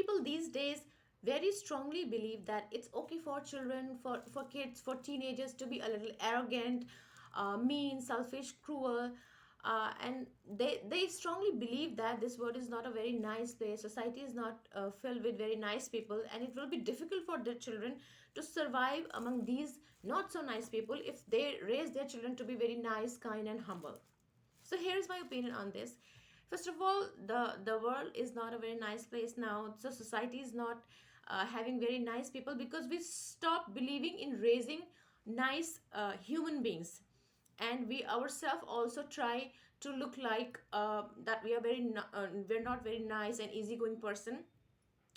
people these days very strongly believe that it's okay for children, for kids, for teenagers to be a little arrogant, mean, selfish, cruel. And they strongly believe that this world is not a very nice place. Society is not filled with very nice people, and it will be difficult for their children to survive among these not so nice people if they raise their children to be very nice, kind, and humble. So here is my opinion on this. First of all, the world is not a very nice place now. So society is not having very nice people because we stop believing in raising nice human beings, and we ourselves also try to look like that we are we're not very nice and easygoing person,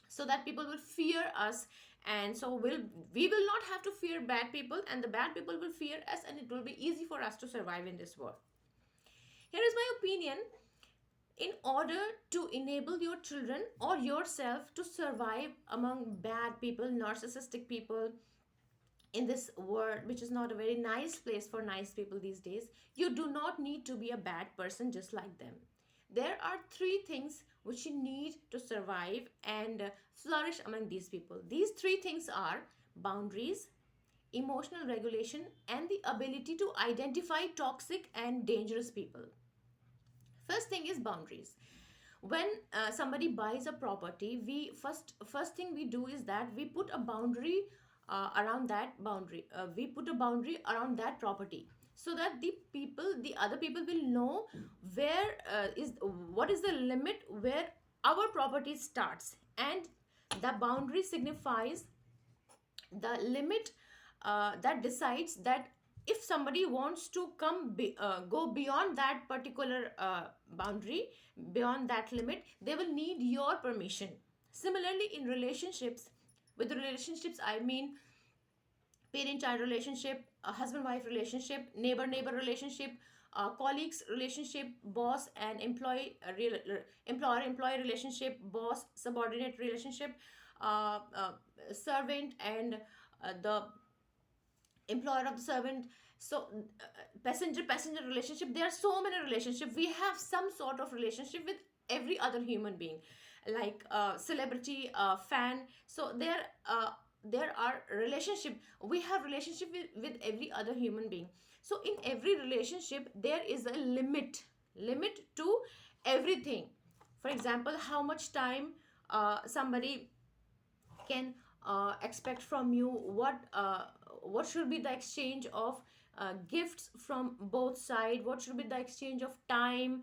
so that people will fear us, and so we will not have to fear bad people, and the bad people will fear us, and it will be easy for us to survive in this world. Here is my opinion. In order to enable your children or yourself to survive among bad people, narcissistic people in this world, which is not a very nice place for nice people these days, you do not need to be a bad person just like them. There are three things which you need to survive and flourish among these people. These three things are boundaries, emotional regulation, and the ability to identify toxic and dangerous people. First thing is boundaries. When somebody buys a property, we first thing we do is that we put a boundary around that boundary. We put a boundary around that property, so that the other people will know where is what is the limit where our property starts, and the boundary signifies the limit that decides that if somebody wants to go beyond that particular boundary, beyond that limit, they will need your permission. Similarly, in relationships, with relationships I mean parent child relationship, a husband wife relationship, neighbor neighbor relationship, colleagues relationship, boss and employer employee relationship, boss subordinate relationship, servant and the employer of the servant. So passenger passenger relationship, there are so many relationships. We have some sort of relationship with every other human being, like celebrity, fan. So there are relationship, we have relationship with every other human being. So in every relationship there is a limit to everything. For example, how much time somebody can expect from you, what should be the exchange of gifts from both side, what should be the exchange of time,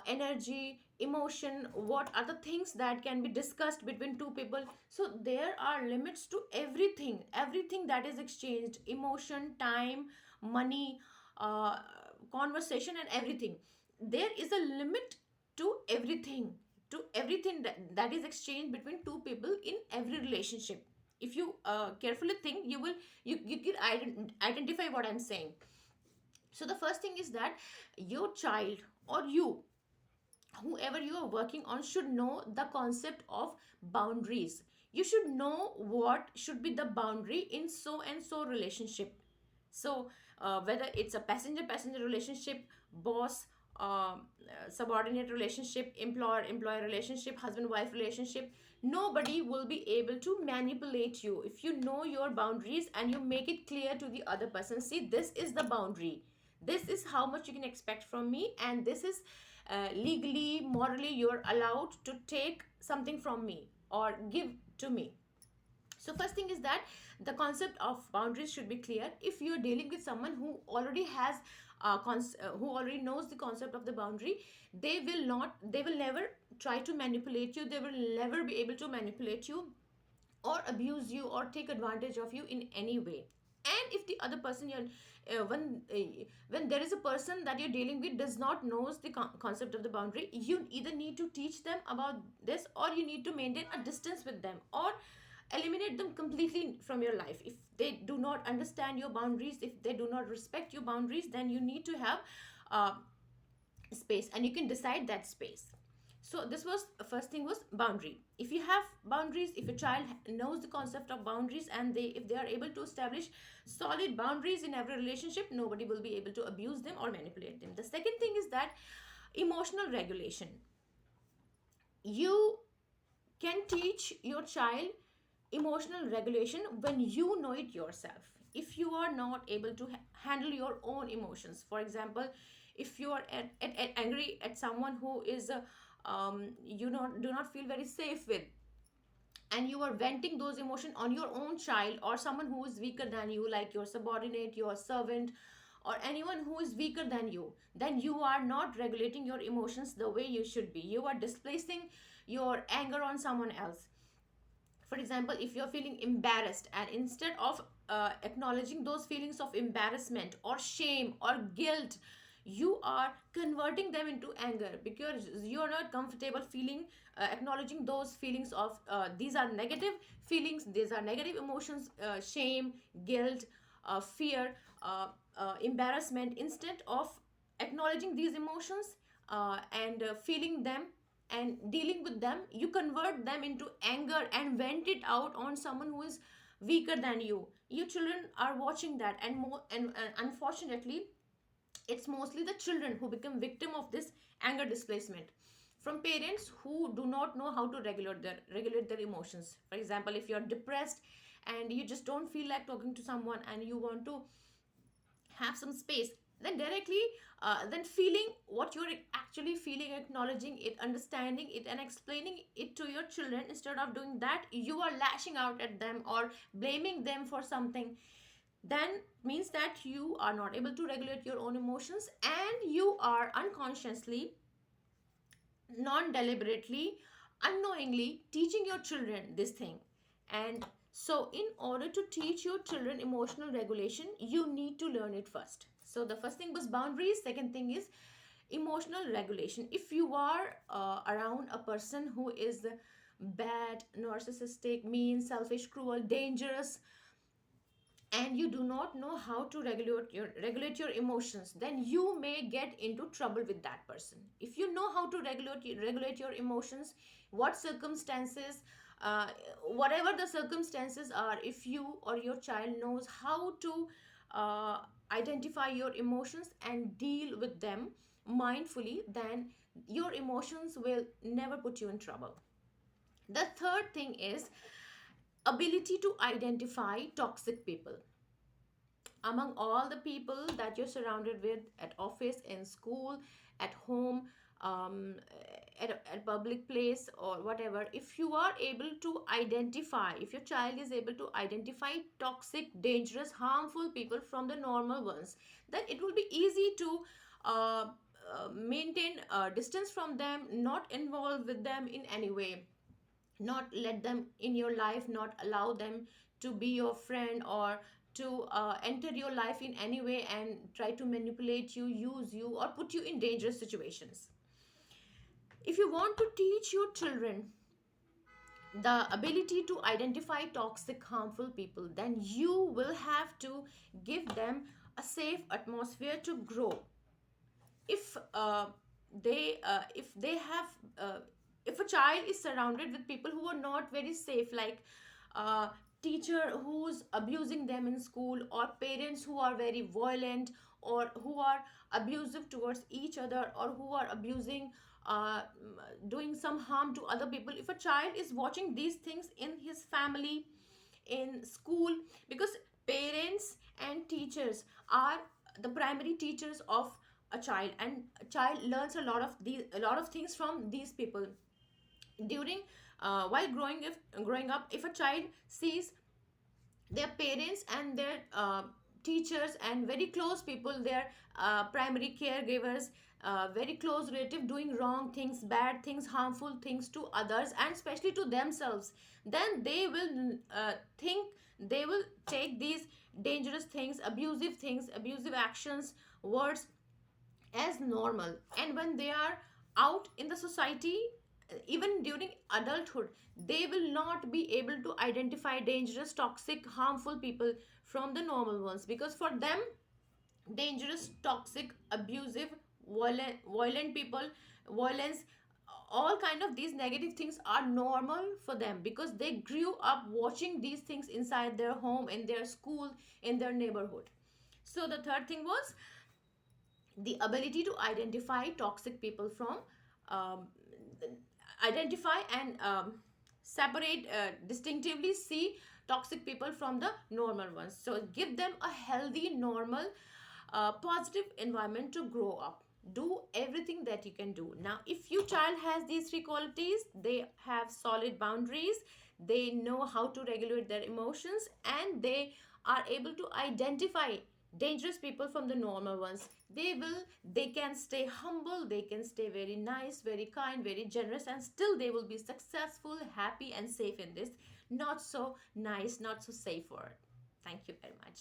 energy, emotion, what are the things that can be discussed between two people. So there are limits to everything that is exchanged: emotion, time, money, uh, conversation, and everything. There is a limit to everything, that is exchanged between two people in every relationship. If you carefully think, you can identify what I'm saying. So the first thing is that your child or you, whoever you are working on, should know the concept of boundaries. You should know what should be the boundary in so and so relationship. So whether it's a passenger passenger relationship, boss, subordinate relationship, employer employee relationship, husband wife relationship, nobody will be able to manipulate you if you know your boundaries and you make it clear to the other person. See, this is the boundary, this is how much you can expect from me, and this is legally, morally, you're allowed to take something from me or give to me. So first thing is that the concept of boundaries should be clear. If you're dealing with someone who already has who already knows the concept of the boundary, they will never try to manipulate you, they will never be able to manipulate you or abuse you or take advantage of you in any way. And if the other person you're when there is a person that you're dealing with does not knows the concept of the boundary, you either need to teach them about this, or you need to maintain a distance with them, or eliminate them completely from your life. If they do not understand your boundaries, if they do not respect your boundaries, then you need to have uh, space, and you can decide that space. So this was first thing was boundary. If you have boundaries, if a child knows the concept of boundaries, and if they are able to establish solid boundaries in every relationship, nobody will be able to abuse them or manipulate them. The second thing is that emotional regulation. You can teach your child emotional regulation when you know it yourself. If you are not able to handle your own emotions, for example, if you are angry at someone who is you know, do not feel very safe with, and you are venting those emotions on your own child or someone who is weaker than you, like your subordinate, your servant, or anyone who is weaker than you, then you are not regulating your emotions the way you should be. You are displacing your anger on someone else. For example, if you're feeling embarrassed, and instead of acknowledging those feelings of embarrassment or shame or guilt, you are converting them into anger because you're not comfortable feeling, acknowledging those feelings of these are negative feelings, these are negative emotions, shame, guilt, fear, embarrassment. Instead of acknowledging these emotions and feeling them and dealing with them, you convert them into anger and vent it out on someone who is weaker than you. Your children are watching that, and more, and unfortunately, it's mostly the children who become victim of this anger displacement from parents who do not know how to regulate their emotions. For example, if you're depressed and you just don't feel like talking to someone and you want to have some space, then directly then feeling what you're actually feeling, acknowledging it, understanding it, and explaining it to your children. Instead of doing that, you are lashing out at them or blaming them for something, then means that you are not able to regulate your own emotions, and you are unconsciously, non deliberately, unknowingly teaching your children this thing. And so, in order to teach your children emotional regulation, you need to learn it first. So, the first thing was boundaries, second thing is emotional regulation. If you are around a person who is bad, narcissistic, mean, selfish, cruel, dangerous, and you do not know how to regulate your emotions, then you may get into trouble with that person. If you know how to regulate your emotions, what circumstances, uh, whatever the circumstances are, if you or your child knows how to uh, identify your emotions and deal with them mindfully, then your emotions will never put you in trouble. The third thing is ability to identify toxic people among all the people that you're surrounded with, at office, in school, at home, um, at public place or whatever. If you are able to identify, if your child is able to identify toxic, dangerous, harmful people from the normal ones, then it will be easy to maintain distance from them, not involve with them in any way, not let them in your life, not allow them to be your friend, or to enter your life in any way and try to manipulate you, use you, or put you in dangerous situations. If you want to teach your children the ability to identify toxic, harmful people, then you will have to give them a safe atmosphere to grow. If they have if a child is surrounded with people who are not very safe, like teacher who's abusing them in school, or parents who are very violent, or who are abusive towards each other, or who are abusing, doing some harm to other people, if a child is watching these things in his family, in school, because parents and teachers are the primary teachers of a child, and a child learns a lot of things from these people during while growing up. If a child sees their parents and their teachers and very close people, their primary caregivers, very close relative, doing wrong things, bad things, harmful things to others, and especially to themselves, then they will think, they will take these dangerous things, abusive actions, words, as normal. And when they are out in the society, even during adulthood, they will not be able to identify dangerous, toxic, harmful people from the normal ones, because for them, dangerous, toxic, abusive, violent people, violence, all kind of these negative things are normal for them, because they grew up watching these things inside their home, in their school, in their neighborhood. So the third thing was the ability to identify toxic people from, um, identify and separate, distinctively see toxic people from the normal ones. So give them a healthy, normal, positive environment to grow up. Do everything that you can do. Now if your child has these three qualities, they have solid boundaries, they know how to regulate their emotions, and they are able to identify dangerous people from the normal ones, they can stay humble, they can stay very nice, very kind, very generous, and still they will be successful, happy, and safe in this not so nice, not so safe world. Thank you very much.